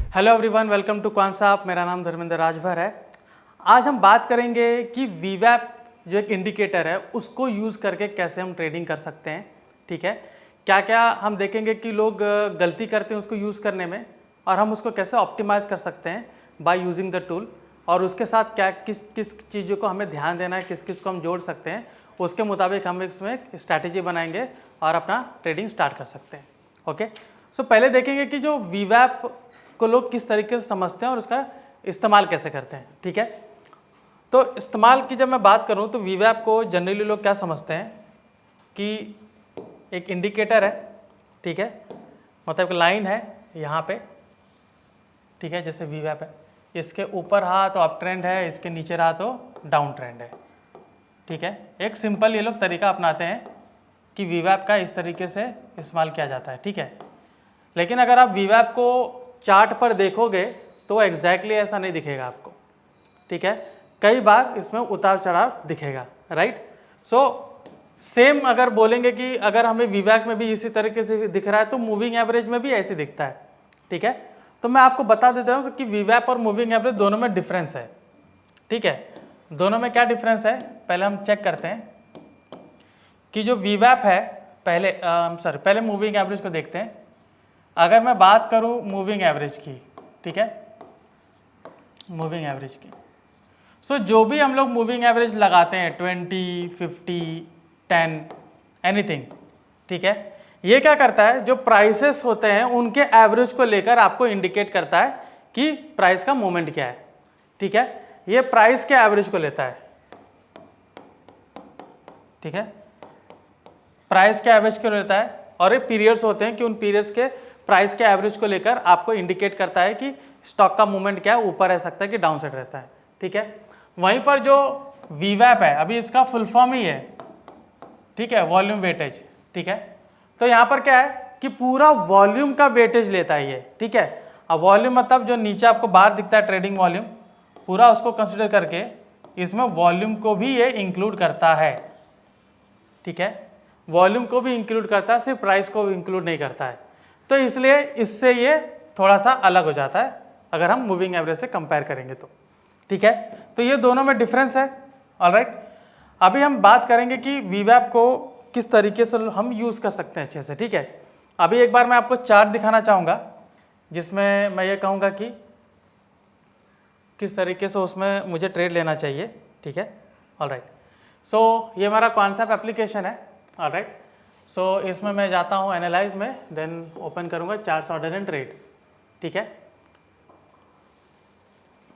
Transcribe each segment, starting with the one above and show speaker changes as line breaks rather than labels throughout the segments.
Hello everyone, welcome to Quansap. मेरा नाम धर्मेंद्र राजभर है। आज हम बात करेंगे कि वीवैप जो एक इंडिकेटर है उसको यूज़ करके कैसे हम ट्रेडिंग कर सकते हैं। ठीक है, क्या क्या हम देखेंगे कि लोग गलती करते हैं उसको यूज़ करने में, और हम उसको कैसे ऑप्टिमाइज़ कर सकते हैं बाय यूजिंग द टूल, और उसके साथ क्या किस किस चीज़ों को हमें ध्यान देना है, किस किस को हम जोड़ सकते हैं, उसके मुताबिक हम इसमें एक स्ट्रैटेजी बनाएंगे और अपना ट्रेडिंग स्टार्ट कर सकते हैं। ओके, सो पहले देखेंगे कि जो वीवैप को लोग किस तरीके से समझते हैं और उसका इस्तेमाल कैसे करते हैं। ठीक है, तो इस्तेमाल की जब मैं बात करूं तो वीवैप को जनरली लोग क्या समझते हैं कि एक इंडिकेटर है। ठीक है, मतलब लाइन है यहाँ पे। ठीक है, जैसे वीवैप है, इसके ऊपर रहा तो अप ट्रेंड है, इसके नीचे रहा तो डाउन ट्रेंड है। ठीक है, एक सिंपल ये लोग तरीका अपनाते हैं कि वीवैप का इस तरीके से इस्तेमाल किया जाता है। ठीक है, लेकिन अगर आप वीवैप को चार्ट पर देखोगे तो एग्जैक्टली ऐसा नहीं दिखेगा आपको। ठीक है, कई बार इसमें उतार चढ़ाव दिखेगा। राइट, सो सेम अगर बोलेंगे कि अगर हमें वीवैप में भी इसी तरीके से दिख रहा है तो मूविंग एवरेज में भी ऐसे दिखता है। ठीक है, तो मैं आपको बता देता हूँ कि वीवैप और मूविंग एवरेज दोनों में डिफरेंस है। ठीक है, दोनों में क्या डिफरेंस है पहले हम चेक करते हैं कि जो वीवैप है, पहले मूविंग एवरेज को देखते हैं। अगर मैं बात करूं मूविंग एवरेज की, ठीक है, मूविंग एवरेज की, सो जो भी हम लोग मूविंग एवरेज लगाते हैं 20, 50, 10, एनीथिंग, ठीक है, ये क्या करता है, जो प्राइसेस होते हैं उनके एवरेज को लेकर आपको इंडिकेट करता है कि प्राइस का मूवमेंट क्या है। ठीक है, ये प्राइस के एवरेज को लेता है। ठीक है, प्राइस के एवरेज को लेता है, और ये पीरियड्स होते हैं कि उन पीरियड्स के प्राइस के एवरेज को लेकर आपको इंडिकेट करता है कि स्टॉक का मूवमेंट क्या है, ऊपर रह सकता है कि डाउन साइड रहता है। ठीक है, वहीं पर जो वीवैप है, अभी इसका फुल फॉर्म ही है, ठीक है, वॉल्यूम वेटेज। ठीक है, तो यहाँ पर क्या है कि पूरा वॉल्यूम का वेटेज लेता है ये। ठीक है, अब वॉल्यूम मतलब जो नीचे आपको बाहर दिखता है ट्रेडिंग वॉल्यूम, पूरा उसको कंसिडर करके इसमें वॉल्यूम को भी ये इंक्लूड करता है। ठीक है, वॉल्यूम को भी इंक्लूड करता है, सिर्फ प्राइस को इंक्लूड नहीं करता है। तो इसलिए इससे ये थोड़ा सा अलग हो जाता है अगर हम मूविंग एवरेज से कंपेयर करेंगे तो। ठीक है, तो ये दोनों में डिफरेंस है। ऑलराइट, अभी हम बात करेंगे कि वीवैप को किस तरीके से हम यूज़ कर सकते हैं अच्छे से। ठीक है, अभी एक बार मैं आपको चार्ट दिखाना चाहूँगा जिसमें मैं ये कहूँगा कि किस तरीके से उसमें मुझे ट्रेड लेना चाहिए। ठीक है, ऑलराइट, सो ये हमारा कॉन्सेप्ट एप्लीकेशन है। ऑलराइट, सो इसमें मैं जाता हूँ एनालाइज में, देन ओपन करूँगा चार्ट्स ऑर्डर एंड ट्रेड। ठीक है,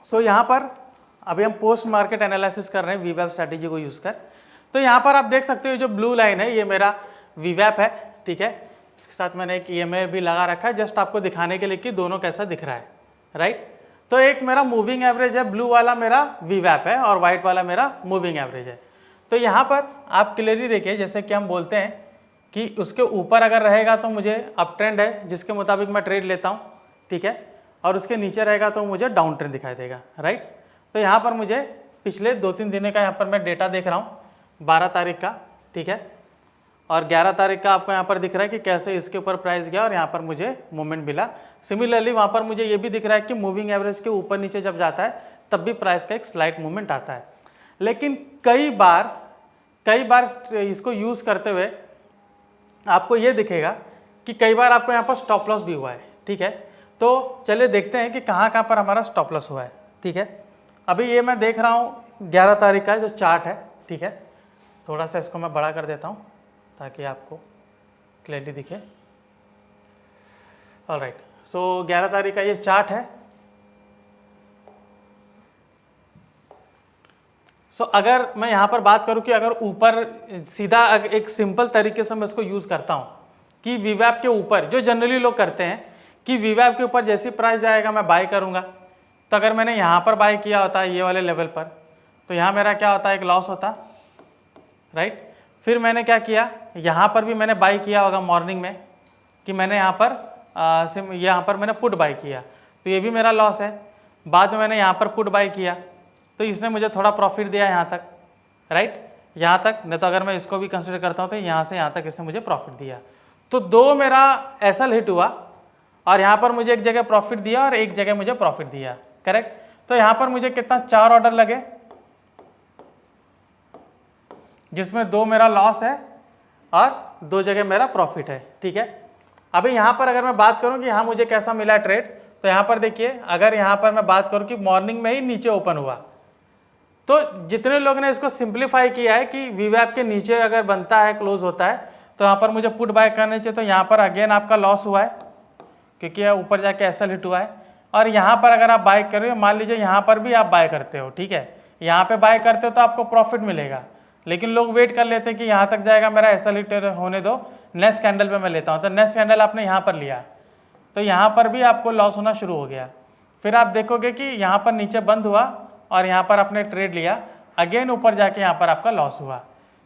सो यहाँ पर अभी हम पोस्ट मार्केट एनालिसिस कर रहे हैं वीवैप स्ट्रैटेजी को यूज़ कर। तो यहाँ पर आप देख सकते हो जो ब्लू लाइन है ये मेरा वीवैप है। ठीक है, इसके साथ मैंने एक EMA भी लगा रखा है जस्ट आपको दिखाने के लिए कि दोनों कैसा दिख रहा है। राइट, तो एक मेरा मूविंग एवरेज है, ब्लू वाला मेरा वीवैप है और वाइट वाला मेरा मूविंग एवरेज है। तो यहाँ पर आप क्लियरली देखिए, जैसे कि हम बोलते हैं कि उसके ऊपर अगर रहेगा तो मुझे अप ट्रेंड है जिसके मुताबिक मैं ट्रेड लेता हूँ। ठीक है, और उसके नीचे रहेगा तो मुझे डाउन ट्रेंड दिखाई देगा। राइट, तो यहाँ पर मुझे पिछले 2-3 दिनों का यहाँ पर मैं डेटा देख रहा हूँ, 12 तारीख का। ठीक है, और 11 तारीख का आपको यहाँ पर दिख रहा है कि कैसे इसके ऊपर प्राइस गया और यहाँ पर मुझे मूवमेंट मिला। सिमिलरली वहाँ पर मुझे ये भी दिख रहा है कि मूविंग एवरेज के ऊपर नीचे जब जाता है तब भी प्राइस का एक स्लाइट मूवमेंट आता है। लेकिन कई बार इसको यूज़ करते हुए आपको ये दिखेगा कि कई बार आपको यहाँ पर स्टॉप लॉस भी हुआ है। ठीक है, तो चलिए देखते हैं कि कहाँ कहाँ पर हमारा स्टॉप लॉस हुआ है। ठीक है, अभी ये मैं देख रहा हूँ 11 तारीख का जो चार्ट है। ठीक है, थोड़ा सा इसको मैं बड़ा कर देता हूँ ताकि आपको क्लियरली दिखे। ऑलराइट, सो 11 तारीख का ये चार्ट है। सो अगर मैं यहाँ पर बात करूँ कि अगर ऊपर सीधा एक सिंपल तरीके से मैं इसको यूज़ करता हूँ कि वीवैप के ऊपर जो जनरली लोग करते हैं कि वीवैप के ऊपर जैसी प्राइस जाएगा मैं बाय करूँगा। तो अगर मैंने यहाँ पर बाय किया होता है ये वाले लेवल पर, तो यहाँ मेरा क्या होता है, एक लॉस होता। राइट, फिर मैंने क्या किया, यहाँ पर भी मैंने बाय किया होगा मॉर्निंग में कि मैंने यहाँ पर मैंने पुट बाय किया, तो ये भी मेरा लॉस है। बाद में मैंने यहाँ पर पुट बाय किया तो इसने मुझे थोड़ा प्रॉफिट दिया यहाँ तक। राइट, यहाँ तक, नहीं तो अगर मैं इसको भी कंसिडर करता हूँ तो यहाँ से यहाँ तक इसने मुझे प्रॉफिट दिया। तो दो मेरा ऐसा हिट हुआ और यहाँ पर मुझे एक जगह प्रॉफिट दिया और एक जगह मुझे प्रॉफिट दिया, करेक्ट। तो यहाँ पर मुझे कितना 4 ऑर्डर लगे, जिसमें 2 मेरा लॉस है और 2 जगह मेरा प्रॉफिट है, ठीक है। अभी यहाँ पर अगर मैं बात करूँ कि यहाँ मुझे कैसा मिला ट्रेड, तो यहाँ पर देखिए, अगर यहाँ पर मैं बात करूँ कि मॉर्निंग में ही नीचे ओपन हुआ, तो जितने लोग ने इसको सिंप्लीफाई किया है कि वीवैप के नीचे अगर बनता है, क्लोज होता है, तो यहाँ पर मुझे पुट बाय करने चाहिए। तो यहाँ पर अगेन आपका लॉस हुआ है क्योंकि ऊपर जाके एसएल हिट हुआ है। और यहाँ पर अगर आप बाय कर रहे हो, मान लीजिए यहाँ पर भी आप बाय करते हो, ठीक है, यहाँ पे बाय करते हो तो आपको प्रॉफिट मिलेगा, लेकिन लोग वेट कर लेते हैं कि यहाँ तक जाएगा, मेरा एसएल हिट होने दो, नेक्स्ट कैंडल पे मैं लेता हूँ। तो नेक्स्ट कैंडल आपने यहाँ पर लिया, तो यहाँ पर भी आपको लॉस होना शुरू हो गया। फिर आप देखोगे कि यहाँ पर नीचे बंद हुआ और यहाँ पर आपने ट्रेड लिया, अगेन ऊपर जाके यहाँ पर आपका लॉस हुआ।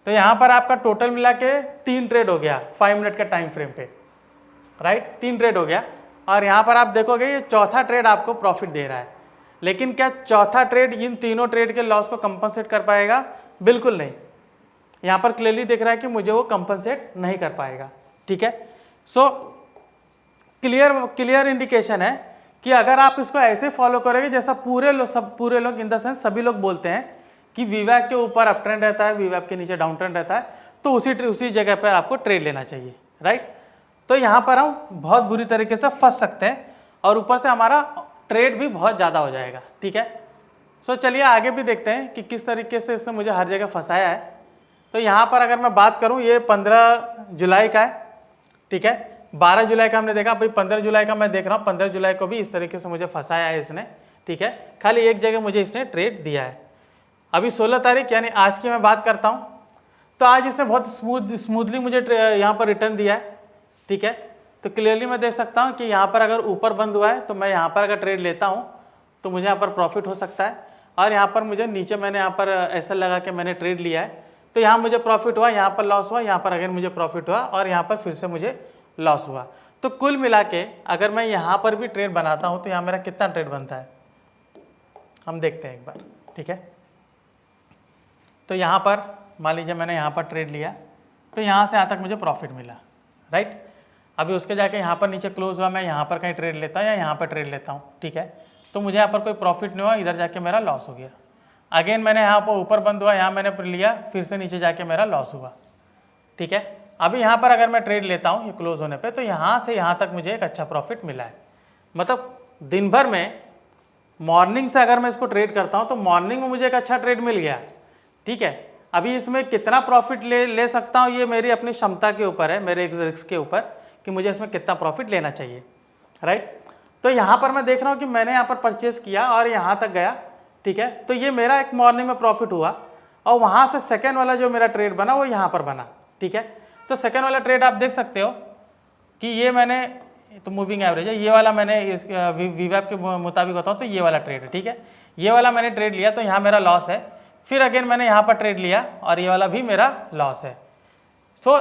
तो यहाँ पर आपका टोटल मिला के 3 ट्रेड हो गया 5 मिनट के टाइम फ्रेम पे, राइट, 3 ट्रेड हो गया। और यहाँ पर आप देखोगे ये चौथा ट्रेड आपको प्रॉफिट दे रहा है, लेकिन क्या चौथा ट्रेड इन तीनों ट्रेड के लॉस को कंपनसेट कर पाएगा? बिल्कुल नहीं। यहाँ पर क्लियरली दिख रहा है कि मुझे वो कंपनसेट नहीं कर पाएगा, ठीक है। सो क्लियर इंडिकेशन है कि अगर आप इसको ऐसे फॉलो करोगे जैसा पूरे लोग इन द सेंस सभी लोग बोलते हैं कि वीवैप के ऊपर अप ट्रेंड रहता है, वीवैप के नीचे डाउन ट्रेंड रहता है, तो उसी जगह पर आपको ट्रेड लेना चाहिए, राइट। तो यहाँ पर हम बहुत बुरी तरीके से फंस सकते हैं और ऊपर से हमारा ट्रेड भी बहुत ज़्यादा हो जाएगा, ठीक है। सो चलिए आगे भी देखते हैं कि किस तरीके से इसने मुझे हर जगह फंसाया है। तो यहाँ पर अगर मैं बात करूँ, ये 15 जुलाई का है, ठीक है, 12 जुलाई का हमने देखा, भाई 15 जुलाई का मैं देख रहा हूँ, 15 जुलाई को भी इस तरीके से मुझे फंसाया है इसने, ठीक है। खाली एक जगह मुझे इसने ट्रेड दिया है। अभी 16 तारीख यानी आज की मैं बात करता हूँ, तो आज इसने बहुत स्मूथली मुझे यहाँ पर रिटर्न दिया है, ठीक है। तो क्लियरली मैं देख सकता हूँ कि यहाँ पर अगर ऊपर बंद हुआ है तो मैं यहाँ पर अगर ट्रेड लेता हूँ तो मुझे यहाँ पर प्रॉफिट हो सकता है, और यहाँ पर मुझे नीचे मैंने यहाँ पर ऐसा लगा कि मैंने ट्रेड लिया है तो यहाँ मुझे प्रॉफिट हुआ, यहाँ पर लॉस हुआ, यहाँ पर अगर मुझे प्रॉफिट हुआ और यहाँ पर फिर से मुझे लॉस हुआ। तो कुल मिला के अगर मैं यहाँ पर भी ट्रेड बनाता हूँ तो यहाँ मेरा कितना ट्रेड बनता है हम देखते हैं एक बार, ठीक है। तो यहाँ पर मान लीजिए मैंने यहाँ पर ट्रेड लिया, तो यहाँ से यहाँ तक मुझे प्रॉफिट मिला, राइट। अभी उसके जाके यहाँ पर नीचे क्लोज हुआ, मैं यहाँ पर कहीं ट्रेड लेता हूँ या यहाँ पर ट्रेड लेता हूँ, ठीक है, तो मुझे यहाँ पर कोई प्रॉफिट नहीं हुआ, इधर जाके मेरा लॉस हो गया। अगेन मैंने यहाँ पर ऊपर बंद हुआ, यहाँ मैंने लिया, फिर से नीचे जाके मेरा लॉस हुआ, ठीक है। अभी यहाँ पर अगर मैं ट्रेड लेता हूँ ये क्लोज होने पे, तो यहाँ से यहाँ तक मुझे एक अच्छा प्रॉफिट मिला है। मतलब दिन भर में मॉर्निंग से अगर मैं इसको ट्रेड करता हूँ तो मॉर्निंग में मुझे एक अच्छा ट्रेड मिल गया, ठीक है। अभी इसमें कितना प्रॉफिट ले सकता हूँ ये मेरी अपनी क्षमता के ऊपर है, मेरे रिस्क के ऊपर कि मुझे इसमें कितना प्रॉफिट लेना चाहिए, राइट। तो यहाँ पर मैं देख रहा हूँ कि मैंने यहाँ पर परचेज किया और यहाँ तक गया, ठीक है। तो ये मेरा एक मॉर्निंग में प्रॉफिट हुआ और वहाँ से सेकेंड वाला जो मेरा ट्रेड बना वो यहाँ पर बना, ठीक है। तो सेकेंड वाला ट्रेड आप देख सकते हो कि ये मैंने तो मूविंग एवरेज है, ये वाला मैंने इस वीवैप के मुताबिक बताऊँ तो ये वाला ट्रेड है, ठीक है। ये वाला मैंने ट्रेड लिया तो यहाँ मेरा लॉस है, फिर अगेन मैंने यहाँ पर ट्रेड लिया और ये वाला भी मेरा लॉस है। सो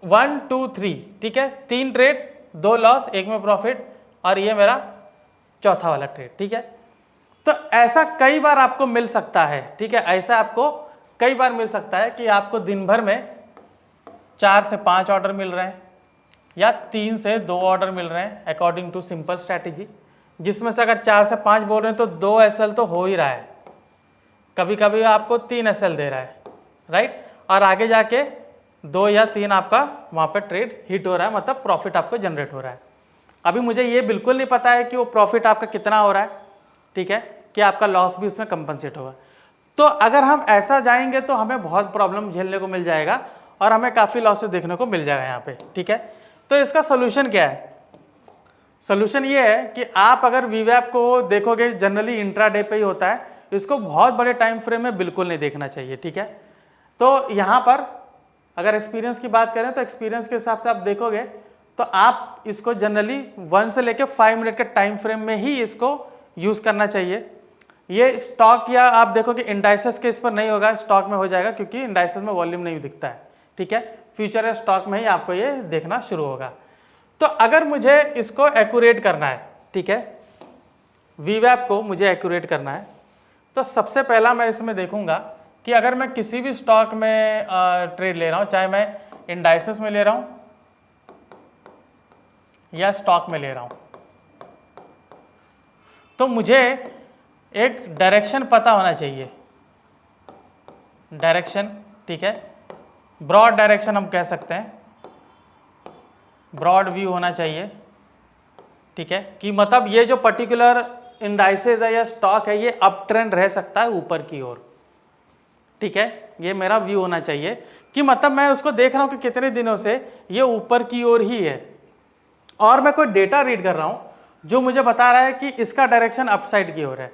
1 2 3, ठीक है, 3 ट्रेड, 2 लॉस, 1 में प्रॉफिट, और ये मेरा चौथा वाला ट्रेड, ठीक है। तो ऐसा कई बार आपको मिल सकता है, ठीक है, ऐसा आपको कई बार मिल सकता है कि आपको दिन भर में 4 से 5 ऑर्डर मिल रहे हैं या 3 से 2 ऑर्डर मिल रहे हैं अकॉर्डिंग टू सिंपल स्ट्रैटेजी, जिसमें से अगर 4 से 5 बोल रहे हैं तो 2 एसएल तो हो ही रहा है, कभी कभी आपको 3 एसएल दे रहा है, राइट, और आगे जाके 2 या 3 आपका वहाँ पर ट्रेड हिट हो रहा है, मतलब प्रॉफिट आपको जनरेट हो रहा है। अभी मुझे ये बिल्कुल नहीं पता है कि वो प्रॉफिट आपका कितना हो रहा है, ठीक है, कि आपका लॉस भी उसमें कंपनसेट होगा। तो अगर हम ऐसा जाएंगे तो हमें बहुत प्रॉब्लम झेलने को मिल जाएगा और हमें काफ़ी लॉसेस देखने को मिल जाएगा यहाँ पे, ठीक है। तो इसका सोल्यूशन क्या है? सोल्यूशन ये है कि आप अगर वीवैप को देखोगे जनरली इंट्राडे पे ही होता है, इसको बहुत बड़े टाइम फ्रेम में बिल्कुल नहीं देखना चाहिए, ठीक है। तो यहाँ पर अगर एक्सपीरियंस की बात करें तो एक्सपीरियंस के हिसाब से आप देखोगे तो आप इसको जनरली 1 से लेकर 5 मिनट के टाइम फ्रेम में ही इसको यूज़ करना चाहिए। ये स्टॉक या आप देखो कि इंडाइसेस के इस पर नहीं होगा, स्टॉक में हो जाएगा क्योंकि इंडाइसेस में वॉल्यूम नहीं दिखता है, ठीक है। फ्यूचर या स्टॉक में ही आपको ये देखना शुरू होगा। तो अगर मुझे इसको एक्यूरेट करना है, ठीक है, वीवैप को मुझे एक्यूरेट करना है, तो सबसे पहला मैं इसमें देखूंगा कि अगर मैं किसी भी स्टॉक में ट्रेड ले रहा हूँ, चाहे मैं इंडाइसेस में ले रहा हूँ या स्टॉक में ले रहा हूँ, तो मुझे एक डायरेक्शन पता होना चाहिए, डायरेक्शन, ठीक है, ब्रॉड डायरेक्शन हम कह सकते हैं, ब्रॉड व्यू होना चाहिए, ठीक है, कि मतलब ये जो पर्टिकुलर इंडाइसेस है या स्टॉक है ये अप ट्रेंड रह सकता है ऊपर की ओर, ठीक है, ये मेरा व्यू होना चाहिए कि मतलब मैं उसको देख रहा हूं कि कितने दिनों से ये ऊपर की ओर ही है और मैं कोई डेटा रीड कर रहा हूं जो मुझे बता रहा है कि इसका डायरेक्शन अपसाइड की ओर है,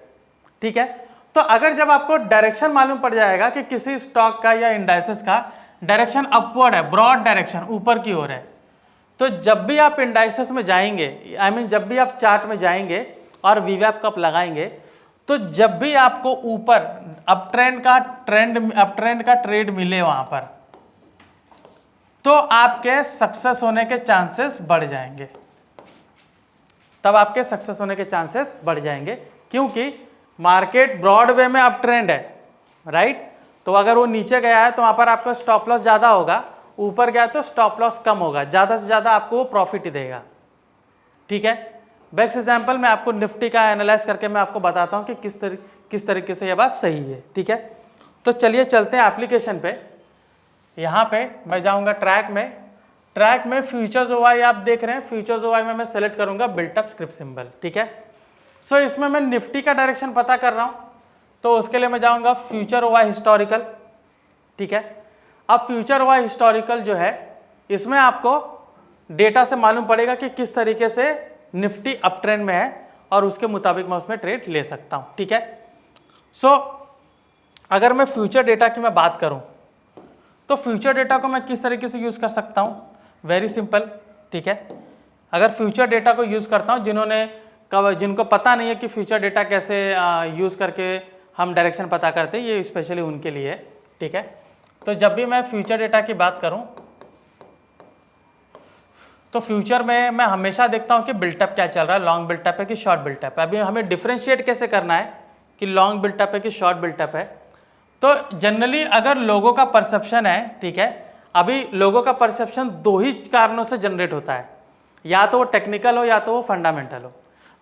ठीक है। तो अगर जब आपको डायरेक्शन मालूम पड़ जाएगा कि किसी स्टॉक का या इंडाइसेस का डायरेक्शन अपवर्ड है, ब्रॉड डायरेक्शन ऊपर की ओर है, तो जब भी आप इंडाइसेस में जाएंगे, आई मीन जब भी आप चार्ट में जाएंगे और वीवैप कप लगाएंगे, तो जब भी आपको ऊपर अप ट्रेंड का ट्रेड मिले वहां पर, तो आपके सक्सेस होने के चांसेस बढ़ जाएंगे, तब आपके सक्सेस होने के चांसेस बढ़ जाएंगे, क्योंकि मार्केट ब्रॉड वे में अप ट्रेंड है, राइट। तो अगर वो नीचे गया है तो वहां पर आपका स्टॉप लॉस ज्यादा होगा, ऊपर गया तो स्टॉप लॉस कम होगा, ज्यादा से ज्यादा आपको वो प्रॉफिट ही देगा, ठीक है। बेस्ट एग्जांपल मैं आपको निफ्टी का एनालाइज करके मैं आपको बताता हूं कि किस तरीके से ये बात सही है, ठीक है। तो चलिए चलते हैं एप्लीकेशन पे। यहाँ पे मैं जाऊंगा ट्रैक में फ्यूचर्स ओवाई आप देख रहे हैं, फ्यूचर्स ओवाई में मैं सेलेक्ट करूंगा बिल्ट अप स्क्रिप्ट सिंबल, ठीक है। सो इसमें मैं निफ्टी का डायरेक्शन पता कर रहा हूँ, तो उसके लिए मैं जाऊंगा फ्यूचर ओवाई हिस्टोरिकल, ठीक है। अब फ्यूचर ओवाई हिस्टोरिकल जो है इसमें आपको डेटा से मालूम पड़ेगा कि किस तरीके से निफ्टी अप ट्रेंड में है और उसके मुताबिक मैं उसमें ट्रेड ले सकता हूँ, ठीक है। सो अगर मैं फ्यूचर डेटा की मैं बात करूँ तो फ्यूचर डेटा को मैं किस तरीके से यूज़ कर सकता हूँ, वेरी सिंपल, ठीक है। अगर फ्यूचर डेटा को यूज़ करता हूँ, जिनको पता नहीं है कि फ्यूचर डेटा कैसे यूज़ करके हम डायरेक्शन पता करते हैं, ये स्पेशली उनके लिए है, ठीक है। तो जब भी मैं फ्यूचर डेटा की बात करूं तो फ्यूचर में मैं हमेशा देखता हूं कि बिल्टअप क्या चल रहा है, लॉन्ग बिल्टअप है कि शॉर्ट बिल्टअप है। अभी हमें डिफरेंशिएट कैसे करना है कि लॉन्ग बिल्टअप है कि शॉर्ट बिल्टअप है। तो जनरली अगर लोगों का परसेप्शन है, ठीक है, अभी लोगों का परसेप्शन दो ही कारणों से जनरेट होता है, या तो वो टेक्निकल हो या तो वो फंडामेंटल हो।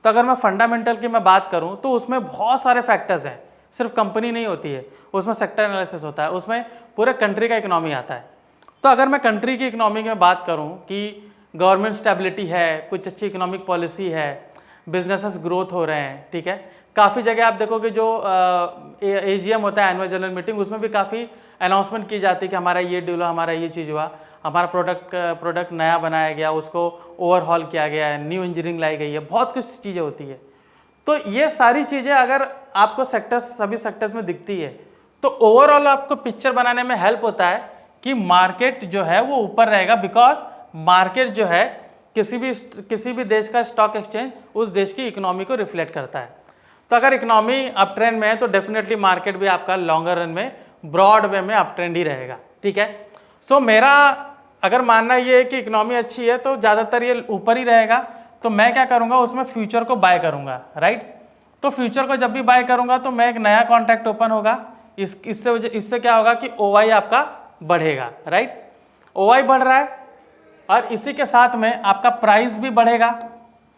तो अगर मैं फंडामेंटल की मैं बात करूं तो उसमें बहुत सारे फैक्टर्स हैं, सिर्फ कंपनी नहीं होती है, उसमें सेक्टर एनालिसिस होता है, उसमें पूरे कंट्री का इकोनॉमी आता है। तो अगर मैं कंट्री की इकोनॉमी की मैं बात करूं कि गवर्नमेंट स्टेबिलिटी है, कुछ अच्छी इकोनॉमिक पॉलिसी है, बिजनेसेस ग्रोथ हो रहे हैं, ठीक है। काफ़ी जगह आप देखोगे जो AGM होता है, एनुअल जनरल मीटिंग, उसमें भी काफ़ी अनाउंसमेंट की जाती है कि हमारा ये डील हुआ, हमारा ये चीज़ हुआ, हमारा प्रोडक्ट नया बनाया गया, उसको ओवरहॉल किया गया है, न्यू इंजीनियरिंग लाई गई है, बहुत कुछ चीज़ें होती है। तो ये सारी चीज़ें अगर आपको सभी सेक्टर्स में दिखती है तो ओवरऑल आपको पिक्चर बनाने में हेल्प होता है कि मार्केट जो है वो ऊपर रहेगा, बिकॉज मार्केट जो है किसी भी देश का स्टॉक एक्सचेंज उस देश की इकोनॉमी को रिफ्लेक्ट करता है। तो अगर इकोनॉमी अप ट्रेंड में है तो डेफिनेटली मार्केट भी आपका लॉन्गर रन में ब्रॉड वे में अप ट्रेंड ही रहेगा, ठीक है। सो मेरा अगर मानना ये है कि इकोनॉमी अच्छी है तो ज़्यादातर ये ऊपर ही रहेगा, तो मैं क्या करूँगा, उसमें फ्यूचर को बाय करूँगा, राइट। तो फ्यूचर को जब भी बाय करूँगा तो मैं एक नया कॉन्ट्रैक्ट ओपन होगा, इससे क्या होगा कि OI आपका बढ़ेगा, राइट। OI बढ़ रहा है और इसी के साथ में आपका प्राइस भी बढ़ेगा,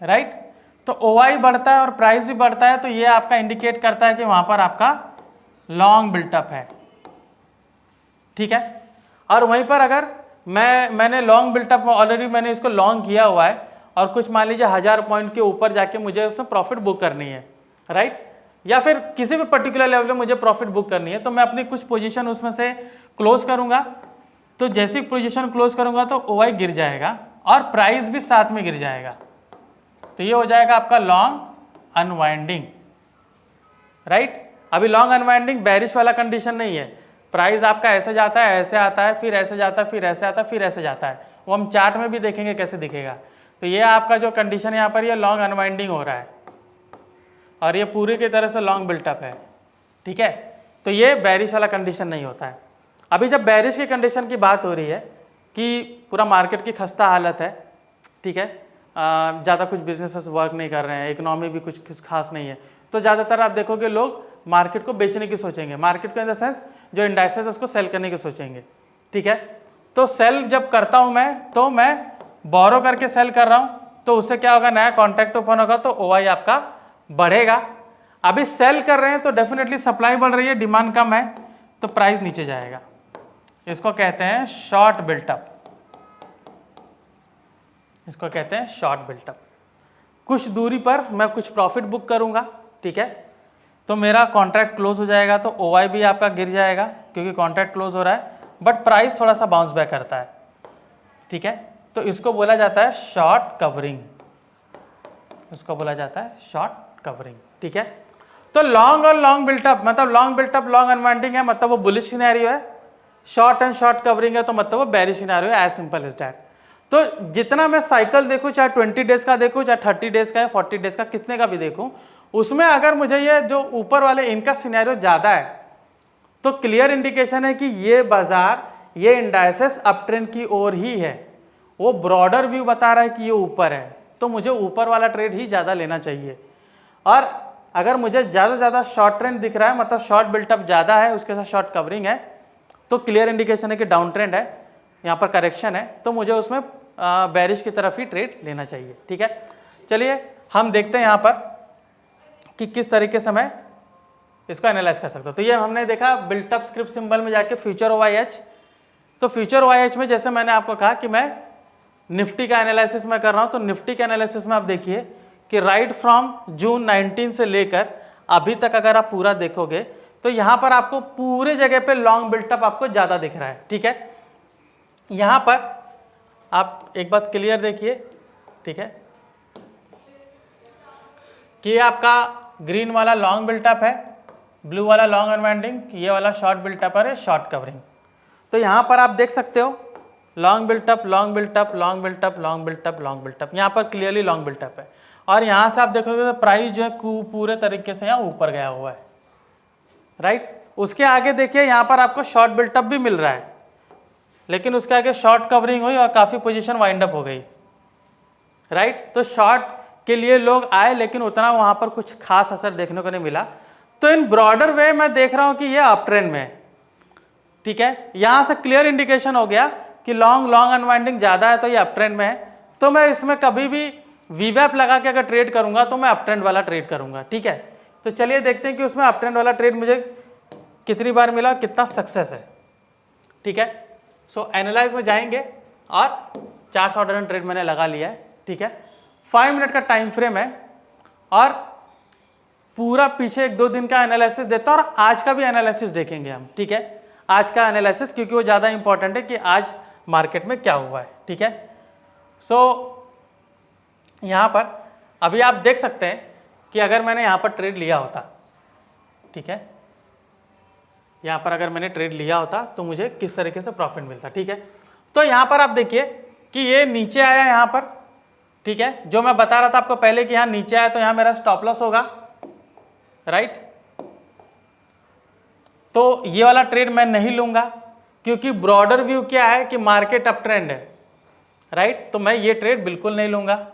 राइट। तो OI बढ़ता है और प्राइस भी बढ़ता है, तो ये आपका इंडिकेट करता है कि वहाँ पर आपका लॉन्ग बिल्टअप है, ठीक है। और वहीं पर अगर मैंने लॉन्ग बिल्टअप में ऑलरेडी मैंने इसको लॉन्ग किया हुआ है और कुछ मान लीजिए 1000 पॉइंट के ऊपर जाके मुझे उसमें प्रॉफिट बुक करनी है, राइट, या फिर किसी भी पर्टिकुलर लेवल पे मुझे प्रॉफिट बुक करनी है, तो मैं अपनी कुछ पोजीशन उसमें से क्लोज करूंगा। तो जैसे ही पोजीशन क्लोज करूंगा तो OI गिर जाएगा और प्राइस भी साथ में गिर जाएगा, तो ये हो जाएगा आपका लॉन्ग अनवाइंडिंग, राइट। अभी लॉन्ग अनवाइंडिंग बेरिश वाला कंडीशन नहीं है, प्राइस आपका ऐसे जाता है, ऐसे आता है, फिर ऐसे जाता है, फिर ऐसे आता है, फिर ऐसे जाता है, वो हम चार्ट में भी देखेंगे कैसे दिखेगा। तो ये आपका जो कंडीशन यहाँ पर ये लॉन्ग अनवाइंडिंग हो रहा है और ये पूरी की तरह से लॉन्ग बिल्टअप है, ठीक है। तो ये बेरिश वाला कंडीशन नहीं होता है। अभी जब बेरिश की कंडीशन की बात हो रही है कि पूरा मार्केट की खस्ता हालत है, ठीक है, ज़्यादा कुछ बिजनेसेस वर्क नहीं कर रहे हैं, इकोनॉमी भी कुछ खास नहीं है, तो ज़्यादातर आप देखोगे लोग मार्केट को बेचने की सोचेंगे, मार्केट को इन द सेंस जो इंडाइसेस उसको सेल करने की सोचेंगे, ठीक है। तो सेल जब करता हूँ मैं, तो मैं बोरो करके सेल कर रहा हूँ, तो उससे क्या होगा, नया कॉन्ट्रैक्ट ओपन होगा तो OI आपका बढ़ेगा। अभी सेल कर रहे हैं तो डेफिनेटली सप्लाई बढ़ रही है, डिमांड कम है तो प्राइस नीचे जाएगा। इसको कहते हैं शॉर्ट बिल्टअप, इसको कहते हैं शॉर्ट बिल्टअप। कुछ दूरी पर मैं कुछ प्रॉफिट बुक करूंगा, ठीक है, तो मेरा कॉन्ट्रैक्ट क्लोज हो जाएगा, तो ओआई भी आपका गिर जाएगा क्योंकि कॉन्ट्रैक्ट क्लोज हो रहा है, बट प्राइस थोड़ा सा बाउंस बैक करता है, ठीक है। तो इसको बोला जाता है शॉर्ट कवरिंग, इसको बोला जाता है शॉर्ट कवरिंग, ठीक है। तो लॉन्ग और लॉन्ग बिल्टअप मतलब लॉन्ग बिल्टअप लॉन्ग अनवाइंडिंग है, मतलब वो बुलिश सिनेरियो है। शॉर्ट एंड शॉर्ट कवरिंग है तो मतलब वो बेरिश सिनेरियो है, एज सिंपल एज दैट। तो जितना मैं साइकिल देखूं, चाहे 20 डेज का देखूं, चाहे 30 डेज का या 40 डेज का, कितने का भी देखूं, उसमें अगर मुझे ये जो ऊपर वाले इनका सिनेरियो ज्यादा है तो क्लियर इंडिकेशन है कि ये बाजार, ये इंडाइसेस अप ट्रेंड की ओर ही है। वो ब्रॉडर व्यू बता रहा है कि ये ऊपर है, तो मुझे ऊपर वाला ट्रेड ही ज़्यादा लेना चाहिए। और अगर मुझे ज़्यादा से ज़्यादा शॉर्ट ट्रेंड दिख रहा है, मतलब शॉर्ट बिल्टअप ज़्यादा है, उसके साथ शॉर्ट कवरिंग है, तो क्लियर इंडिकेशन है कि डाउन ट्रेंड है, यहाँ पर करेक्शन है, तो मुझे उसमें बेरिश की तरफ ही ट्रेड लेना चाहिए, ठीक है। चलिए हम देखते हैं यहाँ पर कि किस तरीके से मैं इसको एनालाइज कर सकता हूँ। तो ये हमने देखा बिल्टअप स्क्रिप्ट सिंबल में जाके फ्यूचर OIH। तो फ्यूचर OIH में जैसे मैंने आपको कहा कि मैं निफ्टी का एनालिसिस में कर रहा हूँ, तो निफ्टी के एनालिसिस में आप देखिए कि राइट फ्रॉम जून 19 से लेकर अभी तक अगर आप पूरा देखोगे तो यहाँ पर आपको पूरे जगह पे लॉन्ग बिल्टअप आपको ज़्यादा दिख रहा है, ठीक है। यहाँ पर आप एक बात क्लियर देखिए, ठीक है, कि ये आपका ग्रीन वाला लॉन्ग बिल्टअप है, ब्लू वाला लॉन्ग अनवाइंडिंग, ये वाला शॉर्ट बिल्टअप है, शॉर्ट कवरिंग। तो यहाँ पर आप देख सकते हो long built up, long built up, long built up, long built up, long built up, यहाँ पर क्लियरली लॉन्ग बिल्टअप है। और यहाँ से आप देखोगे तो प्राइस जो है पूरे तरीके से यहाँ ऊपर गया हुआ है, राइट। उसके आगे देखिए यहाँ पर आपको शॉर्ट बिल्टअप भी मिल रहा है, लेकिन उसके आगे शॉर्ट कवरिंग हुई और काफ़ी पोजीशन वाइंड अप हो गई, राइट। तो शॉर्ट के लिए लोग आए लेकिन उतना वहाँ पर कुछ खास असर देखने को नहीं मिला। तो इन ब्रॉडर वे मैं देख रहा हूँ कि ये अप ट्रेंड में है, ठीक है। यहाँ से क्लियर इंडिकेशन हो गया कि लॉन्ग अनवाइंडिंग ज़्यादा है तो ये अप ट्रेंड में है। तो मैं इसमें कभी भी वीवैप लगा के अगर ट्रेड करूंगा तो मैं अप ट्रेंड वाला ट्रेड करूंगा, ठीक है। तो चलिए देखते हैं कि उसमें अप ट्रेंड वाला ट्रेड मुझे कितनी बार मिला, कितना सक्सेस है, ठीक है। सो एनालाइज में जाएंगे और 400 डॉलर ट्रेड मैंने लगा लिया है, ठीक है। 5 मिनट का टाइम फ्रेम है और पूरा पीछे 1-2 दिन का एनालिसिस देता हूं और आज का भी एनालिसिस देखेंगे हम, ठीक है। आज का एनालिसिस क्योंकि वो ज़्यादा इंपॉर्टेंट है कि आज मार्केट में क्या हुआ है, ठीक है। सो यहाँ पर अभी आप देख सकते हैं कि अगर मैंने यहाँ पर ट्रेड लिया होता, ठीक है, यहाँ पर अगर मैंने ट्रेड लिया होता तो मुझे किस तरीके से प्रॉफिट मिलता, ठीक है। तो यहाँ पर आप देखिए कि ये नीचे आया यहाँ पर, ठीक है, जो मैं बता रहा था आपको पहले कि यहाँ नीचे आया तो यहाँ मेरा स्टॉप लॉस होगा, राइट। तो ये वाला ट्रेड मैं नहीं लूंगा क्योंकि ब्रॉडर व्यू क्या है कि मार्केट अप ट्रेंड है, राइट। तो मैं ये ट्रेड बिल्कुल नहीं लूंगा।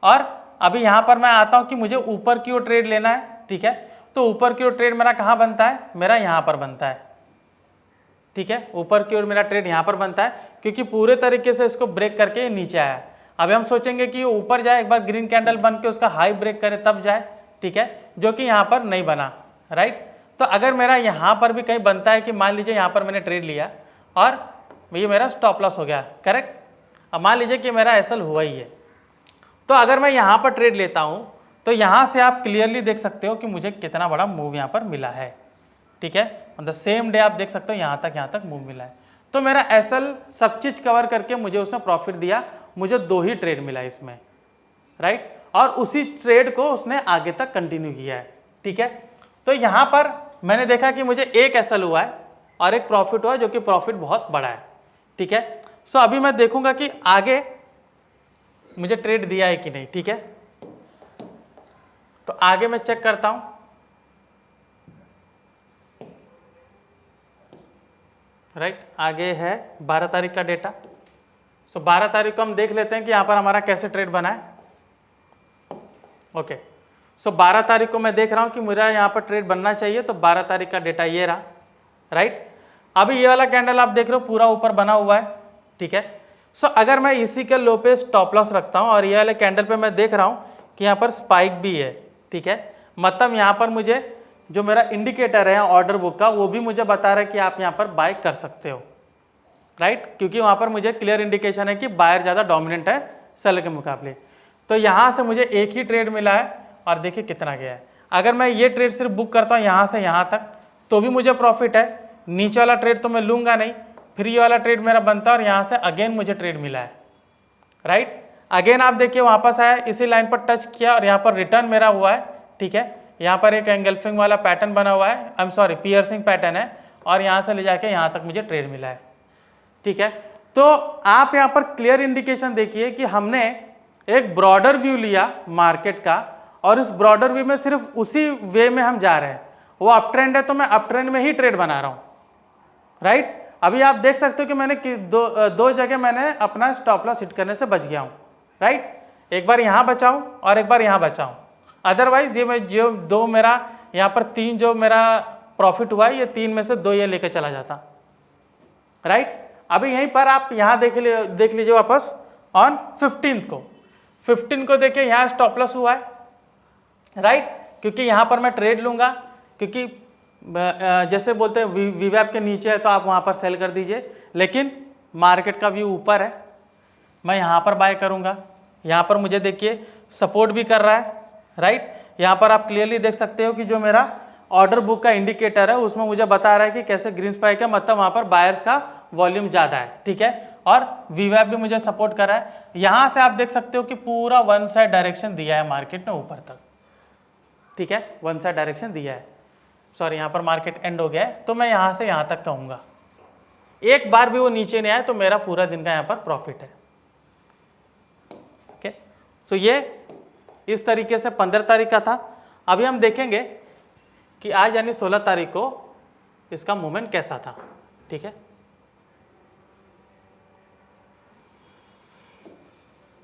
और अभी यहाँ पर मैं आता हूँ कि मुझे ऊपर की ओर ट्रेड लेना है, ठीक है। तो ऊपर की ओर ट्रेड मेरा कहाँ बनता है, मेरा यहाँ पर बनता है, ठीक है। ऊपर की ओर मेरा ट्रेड यहाँ पर बनता है क्योंकि पूरे तरीके से इसको ब्रेक करके ये नीचे आया। अभी हम सोचेंगे कि ये ऊपर जाए, एक बार ग्रीन कैंडल बन के उसका हाई ब्रेक करे तब जाए, ठीक है, जो कि यहाँ पर नहीं बना, राइट। तो अगर मेरा यहाँ पर भी कहीं बनता है कि मान लीजिए यहाँ पर मैंने ट्रेड लिया और ये मेरा स्टॉप लॉस हो गया, करेक्ट। अब मान लीजिए कि मेरा एसएल हुआ ही है, तो अगर मैं यहाँ पर ट्रेड लेता हूँ तो यहाँ से आप क्लियरली देख सकते हो कि मुझे कितना बड़ा मूव यहाँ पर मिला है, ठीक है। ऑन द सेम डे आप देख सकते हो यहाँ तक मूव मिला है। तो मेरा एसएल सब चीज़ कवर करके मुझे उसने प्रॉफिट दिया, मुझे 2 ही ट्रेड मिला इसमें, राइट। और उसी ट्रेड को उसने आगे तक कंटिन्यू किया है, ठीक है। तो यहाँ पर मैंने देखा कि मुझे एक एसएल हुआ है और एक प्रॉफिट हुआ है जो कि प्रॉफिट बहुत बड़ा है, ठीक है। सो अभी मैं देखूंगा कि आगे मुझे ट्रेड दिया है कि नहीं, ठीक है। तो आगे मैं चेक करता हूं, राइट। आगे है 12 तारीख का डेटा। सो 12 तारीख को हम देख लेते हैं कि यहां पर हमारा कैसे ट्रेड बना है, ओके। सो 12 तारीख को मैं देख रहा हूं कि मेरा यहां पर ट्रेड बनना चाहिए, तो 12 तारीख का डेटा ये रहा, राइट। अभी ये वाला कैंडल आप देख रहे हो पूरा ऊपर बना हुआ है, ठीक है। सो अगर मैं इसी के लो पे स्टॉप लॉस रखता हूं और ये वाले कैंडल पे मैं देख रहा हूं कि यहाँ पर स्पाइक भी है, ठीक है। मतलब यहाँ पर मुझे जो मेरा इंडिकेटर है ऑर्डर बुक का वो भी मुझे बता रहा है कि आप यहाँ पर बाय कर सकते हो, राइट, क्योंकि वहाँ पर मुझे क्लियर इंडिकेशन है कि बायर ज़्यादा डोमिनेंट है सेलर के मुकाबले। तो यहाँ से मुझे एक ही ट्रेड मिला है और देखिए कितना गया है। अगर मैं ये ट्रेड सिर्फ बुक करता हूँ यहाँ से यहाँ तक तो भी मुझे प्रॉफिट है, नीचे वाला ट्रेड तो मैं लूँगा नहीं, फिर ये वाला ट्रेड मेरा बनता है और यहाँ से अगेन मुझे ट्रेड मिला है, राइट। अगेन आप देखिए वापस आया, इसी लाइन पर टच किया और यहाँ पर रिटर्न मेरा हुआ है, ठीक है। यहाँ पर एक एंगल्फिंग वाला पैटर्न बना हुआ है, I am sorry piercing pattern है, और यहाँ से ले जाके यहाँ तक मुझे ट्रेड मिला है, ठीक है। तो आप यहाँ पर क्लियर इंडिकेशन देखिए कि हमने एक ब्रॉडर व्यू लिया मार्केट का और इस ब्रॉडर व्यू में सिर्फ उसी वे में हम जा रहे हैं। वो अप ट्रेंड है तो मैं अप ट्रेंड में ही ट्रेड बना रहा हूँ, राइट। अभी आप देख सकते हो कि मैंने दो जगह मैंने अपना स्टॉप लॉस हिट करने से बच गया हूँ, राइट। एक बार यहाँ बचाऊँ और एक बार यहाँ बचाऊँ, अदरवाइज ये मैं जो दो मेरा यहाँ पर तीन जो मेरा प्रॉफिट हुआ है ये तीन में से दो ये लेके चला जाता, राइट। अभी यहीं पर आप यहाँ देख लीजिए वापस ऑन 15 को देखिए यहाँ स्टॉप लॉस हुआ है, राइट, क्योंकि यहाँ पर मैं ट्रेड लूँगा, क्योंकि जैसे बोलते हैं वीवैप के नीचे है तो आप वहाँ पर सेल कर दीजिए, लेकिन मार्केट का व्यू ऊपर है, मैं यहाँ पर बाय करूँगा। यहाँ पर मुझे देखिए सपोर्ट भी कर रहा है, राइट। यहाँ पर आप क्लियरली देख सकते हो कि जो मेरा ऑर्डर बुक का इंडिकेटर है उसमें मुझे बता रहा है कि कैसे ग्रीन स्पाइक है, मतलब वहाँ पर बायर्स का वॉल्यूम ज़्यादा है, ठीक है। और वीवैप भी मुझे सपोर्ट कर रहा है। यहाँ से आप देख सकते हो कि पूरा वन साइड डायरेक्शन दिया है मार्केट ने ऊपर तक, ठीक है, वन साइड डायरेक्शन दिया है। सॉरी यहाँ पर मार्केट एंड हो गया है, तो मैं यहाँ से यहाँ तक कहूँगा, एक बार भी वो नीचे नहीं आया तो मेरा पूरा दिन का यहाँ पर प्रॉफिट है, ओके। तो ये इस तरीके से 15 तारीख का था। अभी हम देखेंगे कि आज यानी 16 तारीख को इसका मूवमेंट कैसा था, ठीक है।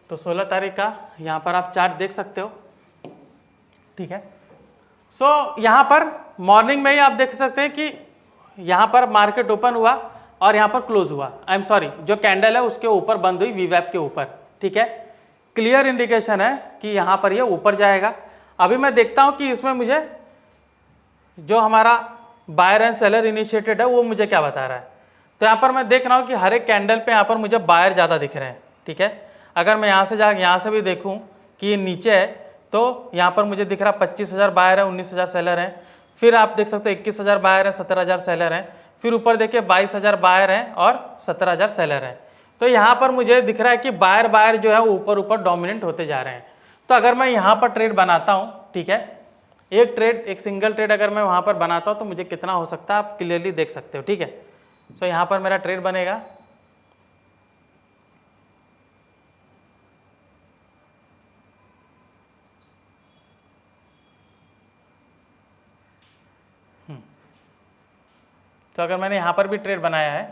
तो 16 तारीख का यहाँ पर आप चार्ट देख सकते हो, ठीक है। सो यहाँ पर मॉर्निंग में ही आप देख सकते हैं कि यहाँ पर मार्केट ओपन हुआ और यहाँ पर क्लोज हुआ, आई एम सॉरी जो कैंडल है उसके ऊपर बंद हुई वीवैप के ऊपर, ठीक है। क्लियर इंडिकेशन है कि यहाँ पर ये ऊपर जाएगा। अभी मैं देखता हूँ कि इसमें मुझे जो हमारा बायर एंड सेलर इनिशिएटेड है वो मुझे क्या बता रहा है। तो यहाँ पर मैं देख रहा हूँ कि हर एक कैंडल पे यहाँ पर मुझे बायर ज़्यादा दिख रहे हैं, ठीक है। अगर मैं यहाँ से यहाँ से भी देखूँ कि ये नीचे है तो यहाँ पर मुझे दिख रहा 25,000 बायर है, 19,000 सेलर हैं। फिर आप देख सकते हो 21,000 बायर हैं, 17,000 सेलर हैं। फिर ऊपर देखिए 22,000 बायर हैं और 17,000 सेलर हैं। तो यहाँ पर मुझे दिख रहा है कि बायर जो है ऊपर ऊपर डोमिनेंट होते जा रहे हैं। तो अगर मैं यहाँ पर ट्रेड बनाता हूँ, ठीक है, एक सिंगल ट्रेड अगर मैं वहाँ पर बनाता हूँ तो मुझे कितना हो सकता है आप क्लियरली देख सकते हो, ठीक है। तो यहाँ पर मेरा ट्रेड बनेगा तो अगर मैंने यहाँ पर भी ट्रेड बनाया है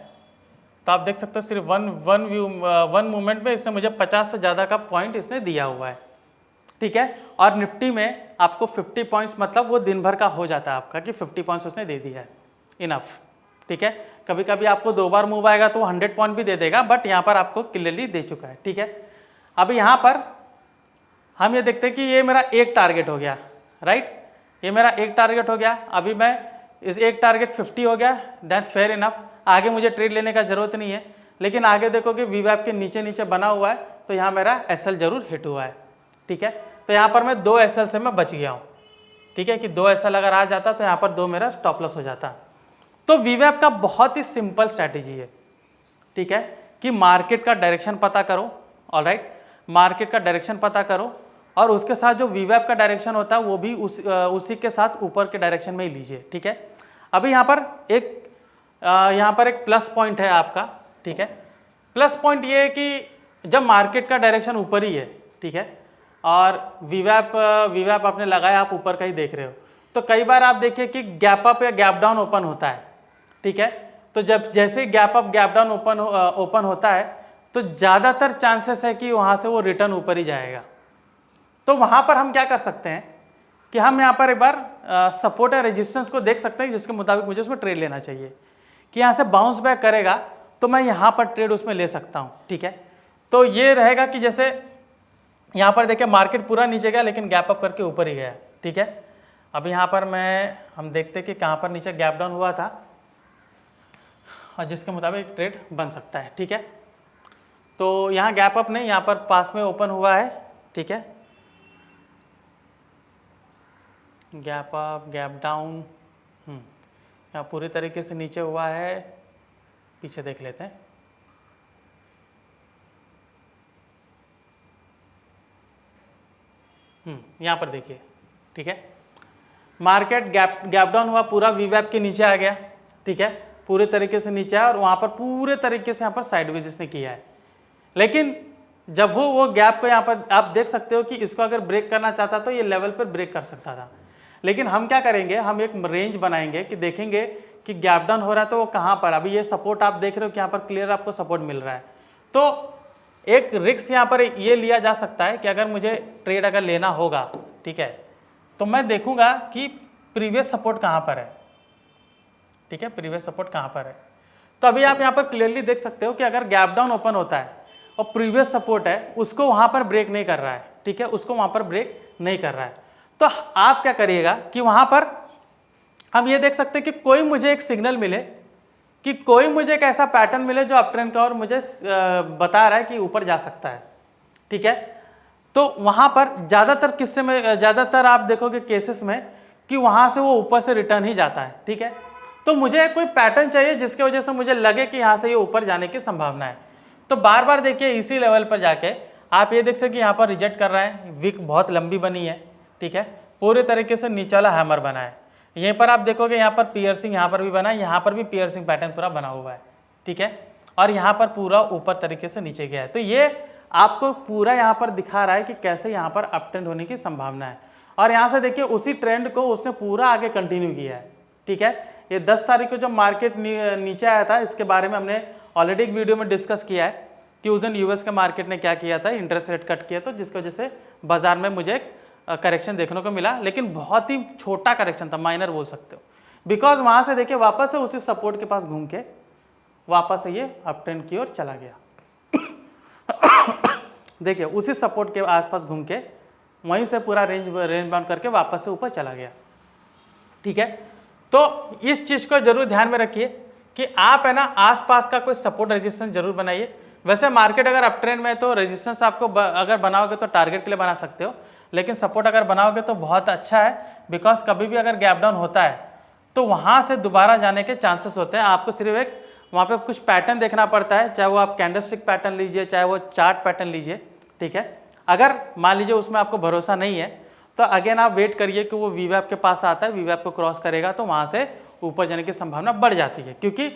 तो आप देख सकते हो सिर्फ वन मूवमेंट में इसने मुझे 50 से ज़्यादा का पॉइंट इसने दिया हुआ है, ठीक है। और निफ्टी में आपको 50 पॉइंट्स मतलब वो दिन भर का हो जाता है आपका कि 50 पॉइंट्स उसने दे दिया है, इनफ, ठीक है। कभी कभी आपको 2 बार मूव आएगा तो 100 पॉइंट भी दे देगा, बट यहाँ पर आपको क्लियरली दे चुका है, ठीक है। अब यहाँ पर हम ये देखते हैं कि ये मेरा एक टारगेट हो गया, राइट, ये मेरा एक टारगेट हो गया। अभी मैं इस एक टारगेट 50 हो गया, दैट फेयर इनफ, आगे मुझे ट्रेड लेने का जरूरत नहीं है। लेकिन आगे देखो कि वीवैप के नीचे नीचे बना हुआ है तो यहाँ मेरा एसएल जरूर हिट हुआ है, ठीक है। तो यहाँ पर मैं 2 एसएल से मैं बच गया हूँ, ठीक है, कि 2 एसएल अगर आ जाता तो यहाँ पर 2 मेरा स्टॉप लॉस हो जाता। तो वीवैप का बहुत ही सिंपल स्ट्रैटेजी है, ठीक है, कि मार्केट का डायरेक्शन पता करो, ऑलराइट, मार्केट का डायरेक्शन पता करो और उसके साथ जो वीवैप का डायरेक्शन होता है वो भी उसी के साथ ऊपर के डायरेक्शन में ही लीजिए, ठीक है। अभी यहाँ पर एक प्लस पॉइंट है आपका, ठीक है। प्लस पॉइंट ये है कि जब मार्केट का डायरेक्शन ऊपर ही है, ठीक है, और वीवैप आपने लगाया, आप ऊपर का ही देख रहे हो, तो कई बार आप देखिए कि गैप अप या गैप डाउन ओपन होता है, ठीक है। तो जब जैसे gap up gap down open होता है तो ज़्यादातर चांसेस है कि वहाँ से वो रिटर्न ऊपर ही जाएगा। तो वहाँ पर हम क्या कर सकते हैं कि हम यहाँ पर एक बार सपोर्ट या रेजिस्टेंस को देख सकते हैं जिसके मुताबिक मुझे उसमें ट्रेड लेना चाहिए, कि यहाँ से बाउंस बैक करेगा तो मैं यहाँ पर ट्रेड उसमें ले सकता हूँ, ठीक है। तो ये रहेगा कि जैसे यहाँ पर देखिए मार्केट पूरा नीचे गया लेकिन गैप अप करके ऊपर ही गया, ठीक है। अब यहाँ पर हम देखते हैं कि कहाँ पर नीचे गैप डाउन हुआ था और जिसके मुताबिक ट्रेड बन सकता है, ठीक है। तो यहाँ गैप अप नहीं, यहाँ पर पास में ओपन हुआ है, ठीक है। गैप अप, गैप डाउन, यहाँ पूरी तरीके से नीचे हुआ है, पीछे देख लेते हैं। यहाँ पर देखिए, ठीक है, मार्केट गैप डाउन हुआ, पूरा वीवैप के नीचे आ गया, ठीक है, पूरे तरीके से नीचे आया और वहाँ पर पूरे तरीके से यहाँ पर साइडवेज इसने किया है। लेकिन जब वो गैप को यहाँ पर आप देख सकते हो कि इसको अगर ब्रेक करना चाहता तो ये लेवल पर ब्रेक कर सकता था। लेकिन हम क्या करेंगे, हम एक रेंज बनाएंगे कि देखेंगे कि गैप डाउन हो रहा है तो वो कहाँ पर, अभी ये सपोर्ट आप देख रहे हो कि यहाँ पर क्लियर आपको सपोर्ट मिल रहा है। तो एक रिस्क यहाँ पर ये लिया जा सकता है कि अगर मुझे ट्रेड अगर लेना होगा, ठीक है, तो मैं देखूंगा कि प्रीवियस सपोर्ट कहाँ पर है, ठीक है, प्रीवियस सपोर्ट कहाँ पर है। तो अभी आप यहाँ पर क्लियरली देख सकते हो कि अगर गैप डाउन ओपन होता है और प्रीवियस सपोर्ट है उसको वहाँ पर ब्रेक नहीं कर रहा है, ठीक है, उसको वहाँ पर ब्रेक नहीं कर रहा है, तो आप क्या करिएगा कि वहाँ पर हम ये देख सकते हैं कि कोई मुझे एक सिग्नल मिले, कि कोई मुझे एक ऐसा पैटर्न मिले जो अप ट्रेंड का और मुझे बता रहा है कि ऊपर जा सकता है, ठीक है। तो वहाँ पर ज़्यादातर किस्से में, ज़्यादातर आप देखोगे केसेस में कि वहाँ से वो ऊपर से रिटर्न ही जाता है, ठीक है। तो मुझे कोई पैटर्न चाहिए जिसके वजह से मुझे लगे कि यहाँ से ये ऊपर जाने की संभावना है। तो बार बार देखिए इसी लेवल पर जाके आप ये देख सकते कि यहाँ पर रिजेक्ट कर रहा है, विक बहुत लंबी बनी है, ठीक है, पूरे तरीके से नीचे वाला हैमर बना है। यहीं पर आप देखोगे यहाँ पर पियर्सिंग यहाँ पर भी बना है, यहाँ पर भी पियर्सिंग पैटर्न पूरा बना हुआ है, ठीक है, और यहाँ पर पूरा ऊपर तरीके से नीचे गया है। तो ये आपको पूरा यहाँ पर दिखा रहा है कि कैसे यहाँ पर अप ट्रेंड होने की संभावना है। और यहाँ से देखिए उसी ट्रेंड को उसने पूरा आगे कंटिन्यू किया है, ठीक है। ये 10 तारीख को जब मार्केट नीचे आया था, इसके बारे में हमने ऑलरेडी एक वीडियो में डिस्कस किया है कि उस दिन यूएस के मार्केट ने क्या किया था, इंटरेस्ट रेट कट किया, तो जिसकी वजह से बाजार में मुझे करेक्शन देखने को मिला, लेकिन बहुत ही छोटा करेक्शन था, माइनर बोल सकते हो, बिकॉज वहाँ से देखिए वापस से उसी सपोर्ट के पास घूम के वापस से ये अप ट्रेंड की ओर चला गया। देखिए उसी सपोर्ट के आसपास घूम के वहीं से पूरा रेंज बाउंड करके वापस से ऊपर चला गया, ठीक है। तो इस चीज़ को जरूर ध्यान में रखिए कि आप है ना आसपास का कोई सपोर्ट रेजिस्टेंस जरूर बनाइए। वैसे मार्केट अगर अप ट्रेंड में है तो रेजिस्टेंस आपको अगर बनाओगे तो टारगेट के लिए बना सकते हो, लेकिन सपोर्ट अगर बनाओगे तो बहुत अच्छा है, बिकॉज कभी भी अगर गैप डाउन होता है तो वहाँ से दोबारा जाने के चांसेस होते हैं। आपको सिर्फ एक वहाँ पे कुछ पैटर्न देखना पड़ता है, चाहे वो आप कैंडलस्टिक पैटर्न लीजिए, चाहे वो चार्ट पैटर्न लीजिए, ठीक है। अगर मान लीजिए उसमें आपको भरोसा नहीं है तो अगेन आप वेट करिए कि वो वीवैप के पास आता है, वीवैप को क्रॉस करेगा तो वहाँ से ऊपर जाने की संभावना बढ़ जाती है। क्योंकि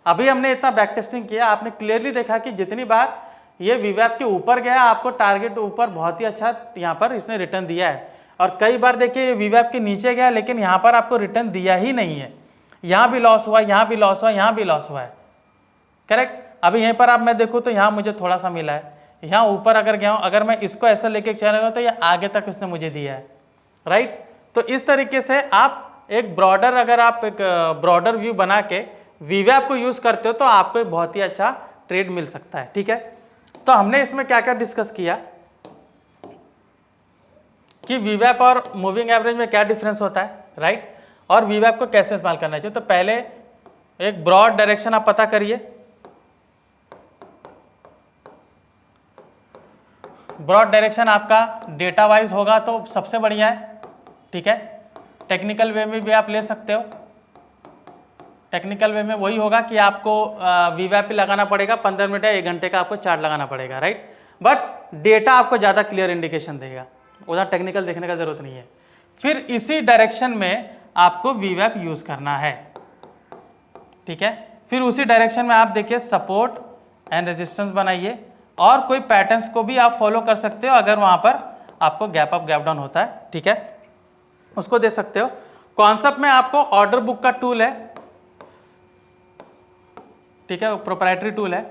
अभी हमने इतना बैक टेस्टिंग किया, आपने क्लियरली देखा कि जितनी बार ये वीवैप के ऊपर गया आपको टारगेट ऊपर बहुत ही अच्छा यहाँ पर इसने रिटर्न दिया है, और कई बार देखिए ये वीवैप के नीचे गया लेकिन यहाँ पर आपको रिटर्न दिया ही नहीं है, यहाँ भी लॉस हुआ, यहाँ भी लॉस हुआ, यहाँ भी लॉस हुआ है, करेक्ट। अभी यहीं पर आप मैं देखूँ तो यहाँ मुझे थोड़ा सा मिला है, यहाँ ऊपर अगर गया हूँ, अगर मैं इसको ऐसा लेके चलेगा तो ये आगे तक इसने मुझे दिया है, राइट। तो इस तरीके से आप एक ब्रॉडर, अगर आप एक ब्रॉडर व्यू बना के वीवैप को यूज़ करते हो तो आपको एक बहुत ही अच्छा ट्रेड मिल सकता है, ठीक है। तो हमने इसमें क्या क्या डिस्कस किया कि वीवैप और मूविंग एवरेज में क्या डिफरेंस होता है, राइट, और वीवैप को कैसे इस्तेमाल करना चाहिए। तो पहले एक ब्रॉड डायरेक्शन आप पता करिए, ब्रॉड डायरेक्शन आपका डेटा वाइज होगा तो सबसे बढ़िया है, ठीक है। टेक्निकल वे में भी आप ले सकते हो, टेक्निकल वे में वही होगा कि आपको वीवैप पे लगाना पड़ेगा, 15 मिनट या 1 घंटे का आपको चार्ट लगाना पड़ेगा, राइट, बट डेटा आपको ज़्यादा क्लियर इंडिकेशन देगा, उधर टेक्निकल देखने का जरूरत नहीं है। फिर इसी डायरेक्शन में आपको वीवैप यूज़ करना है, ठीक है। फिर उसी डायरेक्शन में आप देखिए सपोर्ट एंड रेजिस्टेंस बनाइए, और कोई पैटर्न्स को भी आप फॉलो कर सकते हो अगर वहाँ पर आपको गैप अप गैप डाउन होता है, ठीक है, उसको दे सकते हो। कॉन्सेप्ट में आपको ऑर्डर बुक का टूल है, ठीक है, प्रोप्राइटरी टूल है।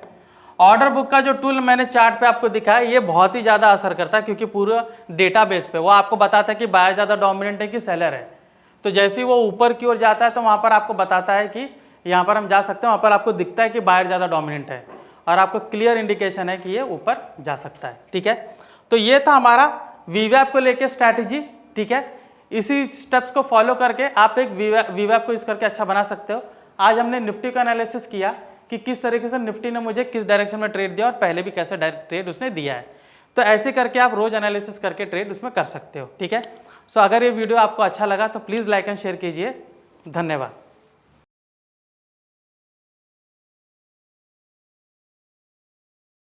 ऑर्डर बुक का जो टूल मैंने चार्ट पे आपको दिखाया ये बहुत ही ज़्यादा असर करता है, क्योंकि पूरा डेटाबेस पे वो आपको बताता है कि बायर ज़्यादा डोमिनेंट है कि सेलर है। तो जैसे ही वो ऊपर की ओर जाता है तो वहाँ पर आपको बताता है कि यहाँ पर हम जा सकते हैं, वहाँ पर आपको दिखता है कि बायर ज़्यादा डोमिनेंट है और आपको क्लियर इंडिकेशन है कि ये ऊपर जा सकता है, ठीक है। तो ये था हमारा वीवैप को लेके स्ट्रैटेजी, ठीक है। इसी स्टेप्स को फॉलो करके आप एक वीवैप को यूज़ करके अच्छा बना सकते हो। आज हमने निफ्टी का एनालिसिस किया कि किस तरीके से निफ्टी ने मुझे किस डायरेक्शन में ट्रेड दिया और पहले भी कैसे ट्रेड उसने दिया है। तो ऐसे करके आप रोज एनालिसिस करके ट्रेड उसमें कर सकते हो, ठीक है। सो अगर ये वीडियो आपको अच्छा लगा तो प्लीज़ लाइक एंड शेयर कीजिए। धन्यवाद।